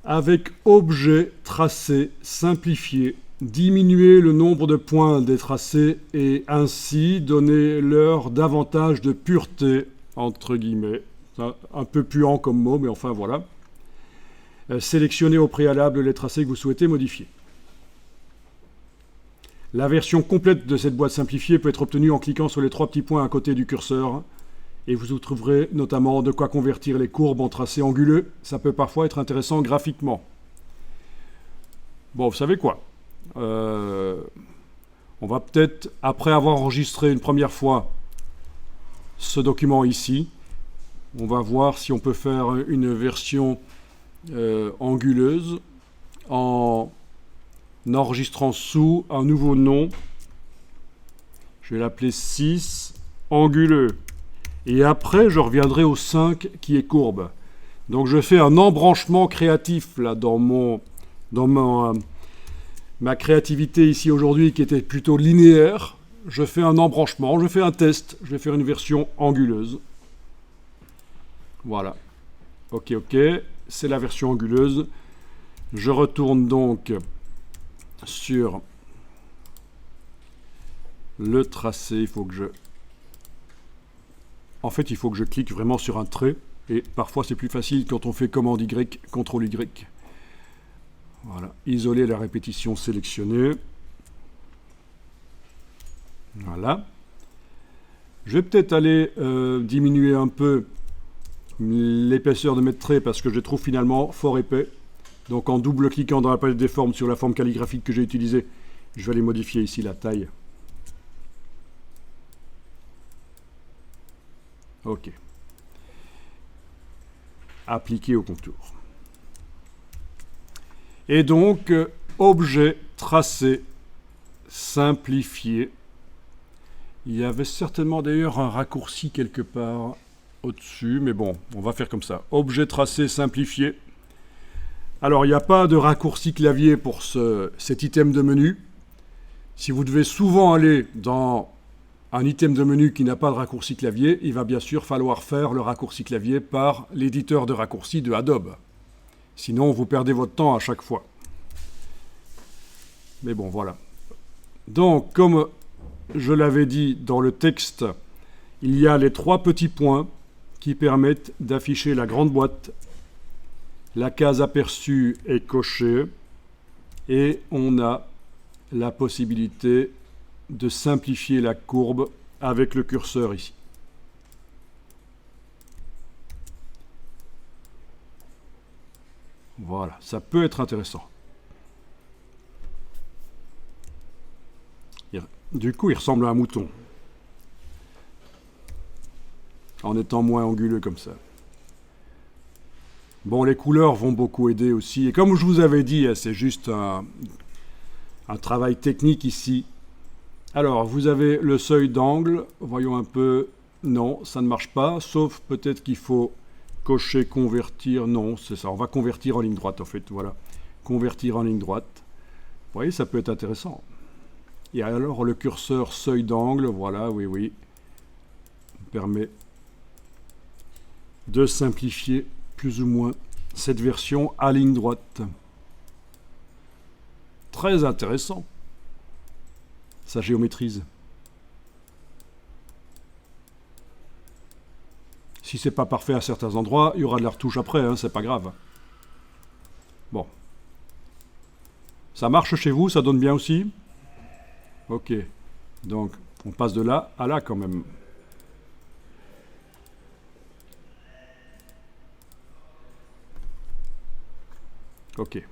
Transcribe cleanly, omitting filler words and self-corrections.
avec objet tracé simplifié, diminuer le nombre de points des tracés et ainsi donner leur davantage de pureté, entre guillemets. Un peu puant comme mot, mais enfin voilà. Sélectionnez au préalable les tracés que vous souhaitez modifier. La version complète de cette boîte simplifiée peut être obtenue en cliquant sur les 3 petits points à côté du curseur et vous y trouverez notamment de quoi convertir les courbes en tracés anguleux. Ça peut parfois être intéressant graphiquement. Bon, vous savez quoi ? On va peut-être, après avoir enregistré une première fois ce document ici, on va voir si on peut faire une version anguleuse en enregistrant sous un nouveau nom. Je vais l'appeler 6 anguleux. Et après, je reviendrai au 5 qui est courbe. Donc je fais un embranchement créatif là dans ma créativité ici aujourd'hui qui était plutôt linéaire. Je fais un embranchement, je fais un test, je vais faire une version anguleuse. Voilà. Ok, c'est la version anguleuse. Je retourne donc sur le tracé. Il faut que je clique vraiment sur un trait. Et parfois, c'est plus facile quand on fait commande Y, CTRL Y. Voilà. Isoler la répétition sélectionnée. Voilà. Je vais peut-être aller diminuer un peu l'épaisseur de mes traits parce que je les trouve finalement fort épais. Donc en double-cliquant dans la palette des formes sur la forme calligraphique que j'ai utilisée, je vais aller modifier ici la taille. Ok. Appliquer au contour. Et donc, objet tracé simplifié. Il y avait certainement d'ailleurs un raccourci quelque part au-dessus, mais bon, on va faire comme ça. Objet tracé simplifié. Alors, il n'y a pas de raccourci clavier pour cet item de menu. Si vous devez souvent aller dans un item de menu qui n'a pas de raccourci clavier, il va bien sûr falloir faire le raccourci clavier par l'éditeur de raccourcis de Adobe. Sinon, vous perdez votre temps à chaque fois. Mais bon, voilà. Donc, comme je l'avais dit dans le texte, il y a les 3 petits points qui permettent d'afficher la grande boîte. La case aperçue est cochée et on a la possibilité de simplifier la courbe avec le curseur ici. Voilà, ça peut être intéressant. Du coup, il ressemble à un mouton. En étant moins anguleux comme ça. Bon, les couleurs vont beaucoup aider aussi. Et comme je vous avais dit, c'est juste un travail technique ici. Alors, vous avez le seuil d'angle. Voyons un peu. Non, ça ne marche pas. Sauf peut-être qu'il faut cocher, convertir. Non, c'est ça. On va convertir en ligne droite, en fait. Voilà. Convertir en ligne droite. Vous voyez, ça peut être intéressant. Et alors, le curseur seuil d'angle, voilà, oui, permet de simplifier plus ou moins cette version à ligne droite. Très intéressant, sa géométrise. Si c'est pas parfait à certains endroits, il y aura de la retouche après, hein, c'est pas grave. Bon. Ça marche chez vous, ça donne bien aussi ? Ok. Donc, on passe de là à là quand même. Ok.